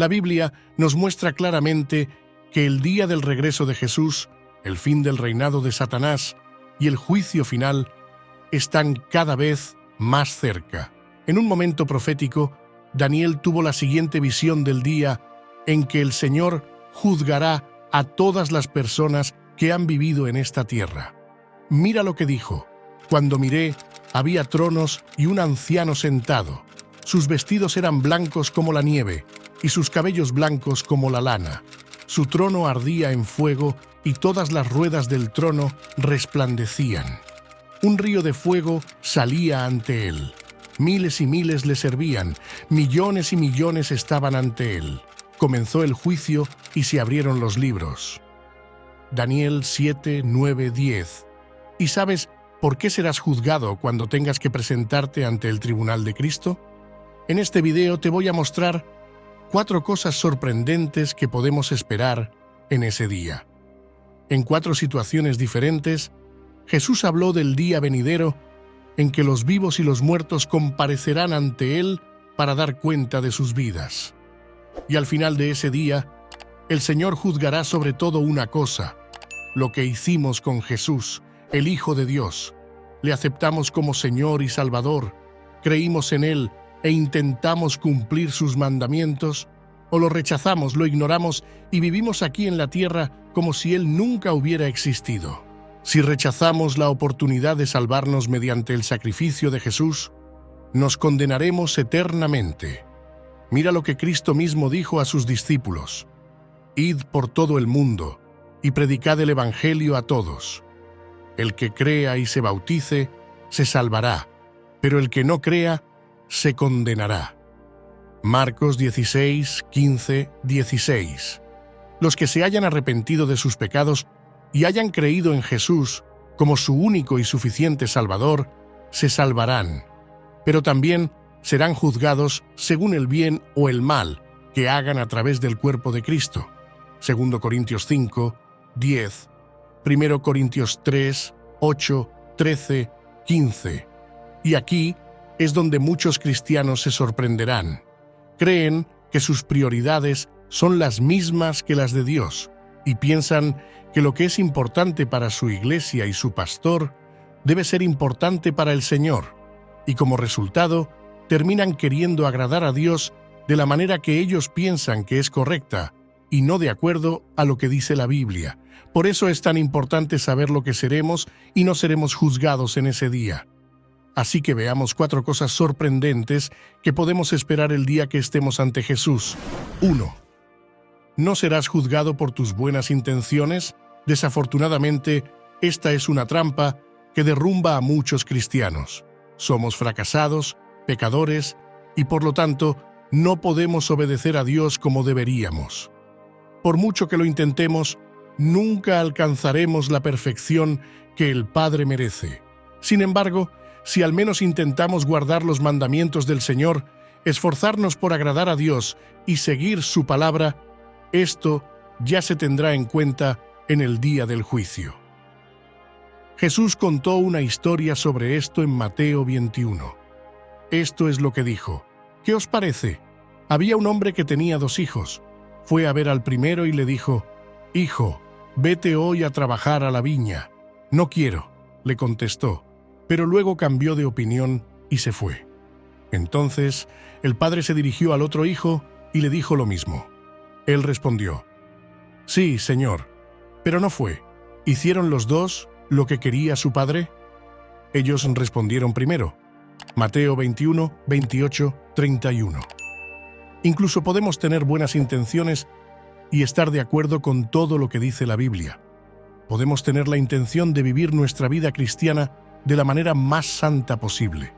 La Biblia nos muestra claramente que el día del regreso de Jesús, el fin del reinado de Satanás y el juicio final están cada vez más cerca. En un momento profético, Daniel tuvo la siguiente visión del día en que el Señor juzgará a todas las personas que han vivido en esta tierra. Mira lo que dijo: cuando miré, había tronos y un anciano sentado. Sus vestidos eran blancos como la nieve y sus cabellos blancos como la lana. Su trono ardía en fuego y todas las ruedas del trono resplandecían. Un río de fuego salía ante él. Miles y miles le servían, millones y millones estaban ante él. Comenzó el juicio y se abrieron los libros. Daniel 7, 9, 10. ¿Y sabes por qué serás juzgado cuando tengas que presentarte ante el tribunal de Cristo? En este video te voy a mostrar 4 cosas sorprendentes que podemos esperar en ese día. En 4 situaciones diferentes, Jesús habló del día venidero en que los vivos y los muertos comparecerán ante Él para dar cuenta de sus vidas. Y al final de ese día, el Señor juzgará sobre todo una cosa: lo que hicimos con Jesús, el Hijo de Dios. Le aceptamos como Señor y Salvador, creímos en Él e intentamos cumplir sus mandamientos, o lo rechazamos, lo ignoramos y vivimos aquí en la tierra como si Él nunca hubiera existido. Si rechazamos la oportunidad de salvarnos mediante el sacrificio de Jesús, nos condenaremos eternamente. Mira lo que Cristo mismo dijo a sus discípulos: «Id por todo el mundo y predicad el Evangelio a todos. El que crea y se bautice, se salvará, pero el que no crea, se condenará». Marcos 16, 15, 16. Los que se hayan arrepentido de sus pecados y hayan creído en Jesús como su único y suficiente Salvador, se salvarán, pero también serán juzgados según el bien o el mal que hagan a través del cuerpo de Cristo. 2 Corintios 5, 10, 1 Corintios 3, 8, 13, 15. Y aquí es donde muchos cristianos se sorprenderán. Creen que sus prioridades son las mismas que las de Dios y piensan que lo que es importante para su iglesia y su pastor debe ser importante para el Señor, y como resultado terminan queriendo agradar a Dios de la manera que ellos piensan que es correcta y no de acuerdo a lo que dice la Biblia. Por eso es tan importante saber lo que seremos y no seremos juzgados en ese día. Así que veamos 4 cosas sorprendentes que podemos esperar el día que estemos ante Jesús. 1. ¿No serás juzgado por tus buenas intenciones? Desafortunadamente, esta es una trampa que derrumba a muchos cristianos. Somos fracasados, pecadores, y por lo tanto, no podemos obedecer a Dios como deberíamos. Por mucho que lo intentemos, nunca alcanzaremos la perfección que el Padre merece. Sin embargo, si al menos intentamos guardar los mandamientos del Señor, esforzarnos por agradar a Dios y seguir su palabra, esto ya se tendrá en cuenta en el día del juicio. Jesús contó una historia sobre esto en Mateo 21. Esto es lo que dijo: ¿qué os parece? Había un hombre que tenía 2 hijos. Fue a ver al primero y le dijo: «Hijo, vete hoy a trabajar a la viña». «No quiero», le contestó, pero luego cambió de opinión y se fue. Entonces el padre se dirigió al otro hijo y le dijo lo mismo. Él respondió: «Sí, señor», pero no fue. ¿Hicieron los 2 lo que quería su padre? Ellos respondieron primero. Mateo 21, 28, 31. Incluso podemos tener buenas intenciones y estar de acuerdo con todo lo que dice la Biblia. Podemos tener la intención de vivir nuestra vida cristiana de la manera más santa posible.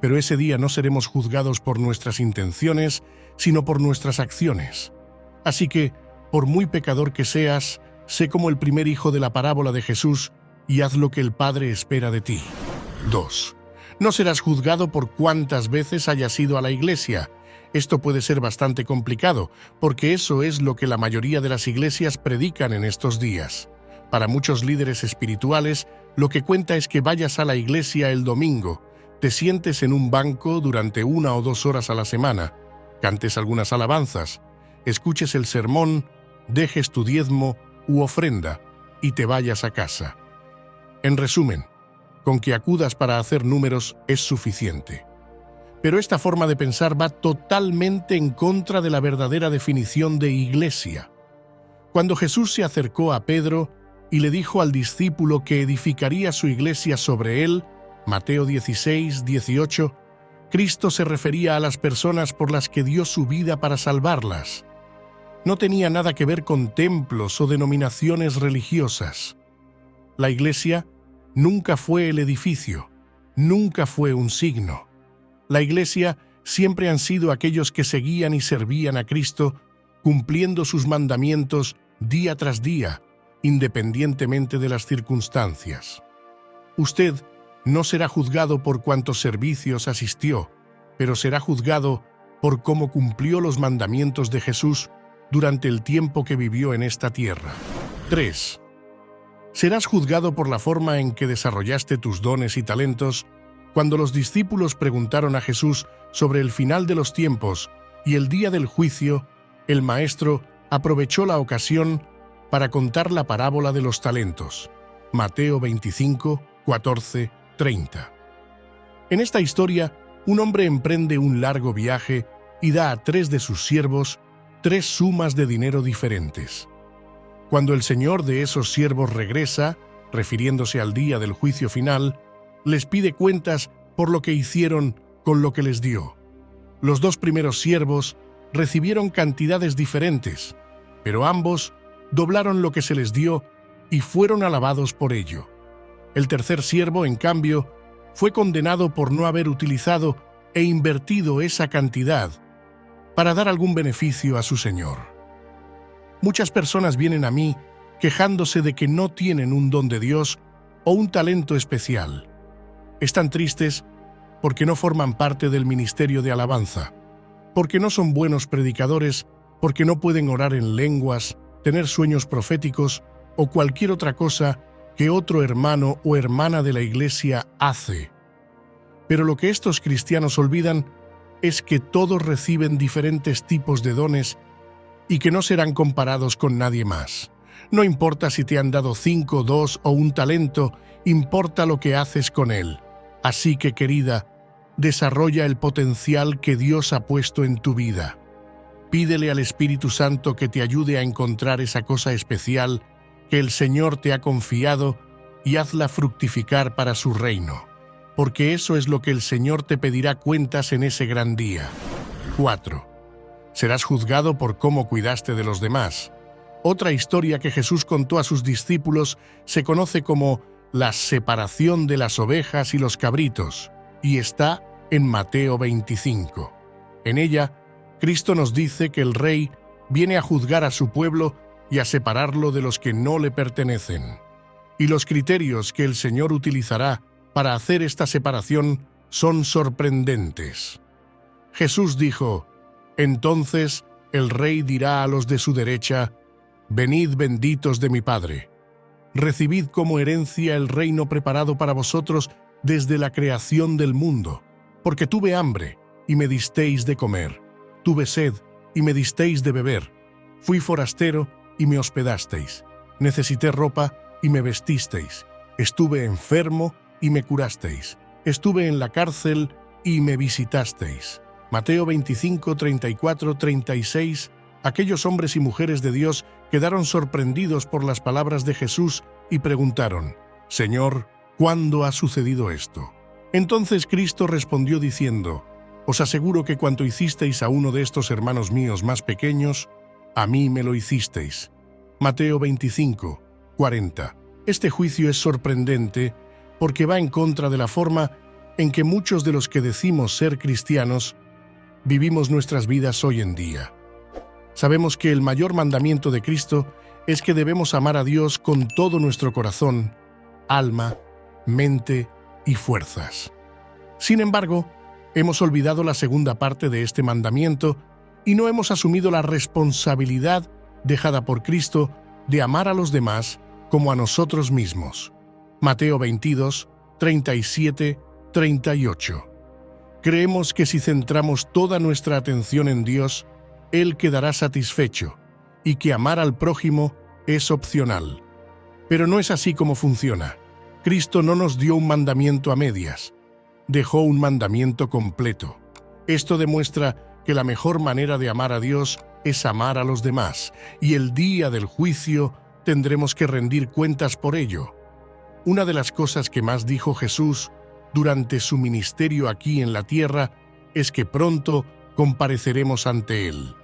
Pero ese día no seremos juzgados por nuestras intenciones, sino por nuestras acciones. Así que, por muy pecador que seas, sé como el primer hijo de la parábola de Jesús y haz lo que el Padre espera de ti. 2. No serás juzgado por cuántas veces hayas ido a la iglesia. Esto puede ser bastante complicado, porque eso es lo que la mayoría de las iglesias predican en estos días. Para muchos líderes espirituales, lo que cuenta es que vayas a la iglesia el domingo, te sientes en un banco durante 1 o 2 horas a la semana, cantes algunas alabanzas, escuches el sermón, dejes tu diezmo u ofrenda y te vayas a casa. En resumen, con que acudas para hacer números es suficiente. Pero esta forma de pensar va totalmente en contra de la verdadera definición de iglesia. Cuando Jesús se acercó a Pedro y le dijo al discípulo que edificaría su iglesia sobre él, Mateo 16, 18, Cristo se refería a las personas por las que dio su vida para salvarlas. No tenía nada que ver con templos o denominaciones religiosas. La iglesia nunca fue el edificio, nunca fue un signo. La iglesia siempre han sido aquellos que seguían y servían a Cristo, cumpliendo sus mandamientos día tras día, independientemente de las circunstancias. Usted no será juzgado por cuántos servicios asistió, pero será juzgado por cómo cumplió los mandamientos de Jesús durante el tiempo que vivió en esta tierra. 3. Serás juzgado por la forma en que desarrollaste tus dones y talentos. Cuando los discípulos preguntaron a Jesús sobre el final de los tiempos y el día del juicio, el Maestro aprovechó la ocasión para contar la parábola de los talentos. Mateo 25, 14, 30. En esta historia, un hombre emprende un largo viaje y da a 3 de sus siervos 3 sumas de dinero diferentes. Cuando el señor de esos siervos regresa, refiriéndose al día del juicio final, les pide cuentas por lo que hicieron con lo que les dio. Los 2 primeros siervos recibieron cantidades diferentes, pero ambos doblaron lo que se les dio y fueron alabados por ello. El tercer siervo, en cambio, fue condenado por no haber utilizado e invertido esa cantidad para dar algún beneficio a su señor. Muchas personas vienen a mí quejándose de que no tienen un don de Dios o un talento especial. Están tristes porque no forman parte del ministerio de alabanza, porque no son buenos predicadores, porque no pueden orar en lenguas, tener sueños proféticos o cualquier otra cosa que otro hermano o hermana de la iglesia hace. Pero lo que estos cristianos olvidan es que todos reciben diferentes tipos de dones y que no serán comparados con nadie más. No importa si te han dado 5, 2 o un talento, importa lo que haces con él. Así que, querida, desarrolla el potencial que Dios ha puesto en tu vida. Pídele al Espíritu Santo que te ayude a encontrar esa cosa especial que el Señor te ha confiado y hazla fructificar para su reino, porque eso es lo que el Señor te pedirá cuentas en ese gran día. 4. Serás juzgado por cómo cuidaste de los demás. Otra historia que Jesús contó a sus discípulos se conoce como la separación de las ovejas y los cabritos, y está en Mateo 25. En ella, Cristo nos dice que el Rey viene a juzgar a su pueblo y a separarlo de los que no le pertenecen. Y los criterios que el Señor utilizará para hacer esta separación son sorprendentes. Jesús dijo: «Entonces el Rey dirá a los de su derecha: Venid benditos de mi Padre, recibid como herencia el reino preparado para vosotros desde la creación del mundo, porque tuve hambre y me disteis de comer, tuve sed y me disteis de beber, fui forastero y me hospedasteis, necesité ropa y me vestisteis, estuve enfermo y me curasteis, estuve en la cárcel y me visitasteis». Mateo 25, 34, 36. Aquellos hombres y mujeres de Dios quedaron sorprendidos por las palabras de Jesús y preguntaron: «Señor, ¿cuándo ha sucedido esto?». Entonces Cristo respondió diciendo: «Os aseguro que cuanto hicisteis a uno de estos hermanos míos más pequeños, a mí me lo hicisteis». Mateo 25, 40. Este juicio es sorprendente porque va en contra de la forma en que muchos de los que decimos ser cristianos vivimos nuestras vidas hoy en día. Sabemos que el mayor mandamiento de Cristo es que debemos amar a Dios con todo nuestro corazón, alma, mente y fuerzas. Sin embargo, hemos olvidado la segunda parte de este mandamiento y no hemos asumido la responsabilidad dejada por Cristo de amar a los demás como a nosotros mismos. Mateo 22, 37, 38. Creemos que si centramos toda nuestra atención en Dios, Él quedará satisfecho y que amar al prójimo es opcional. Pero no es así como funciona. Cristo no nos dio un mandamiento a medias, dejó un mandamiento completo. Esto demuestra que la mejor manera de amar a Dios es amar a los demás, y el día del juicio tendremos que rendir cuentas por ello. Una de las cosas que más dijo Jesús durante su ministerio aquí en la tierra es que pronto compareceremos ante Él.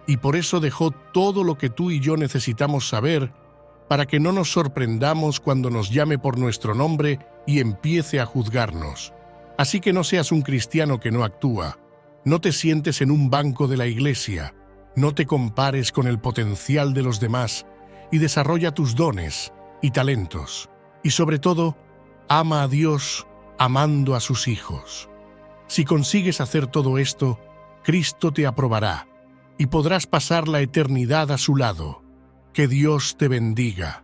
Y por eso dejó todo lo que tú y yo necesitamos saber para que no nos sorprendamos cuando nos llame por nuestro nombre y empiece a juzgarnos. Así que no seas un cristiano que no actúa. No te sientes en un banco de la iglesia. No te compares con el potencial de los demás y desarrolla tus dones y talentos. Y sobre todo, ama a Dios amando a sus hijos. Si consigues hacer todo esto, Cristo te aprobará y podrás pasar la eternidad a su lado. Que Dios te bendiga.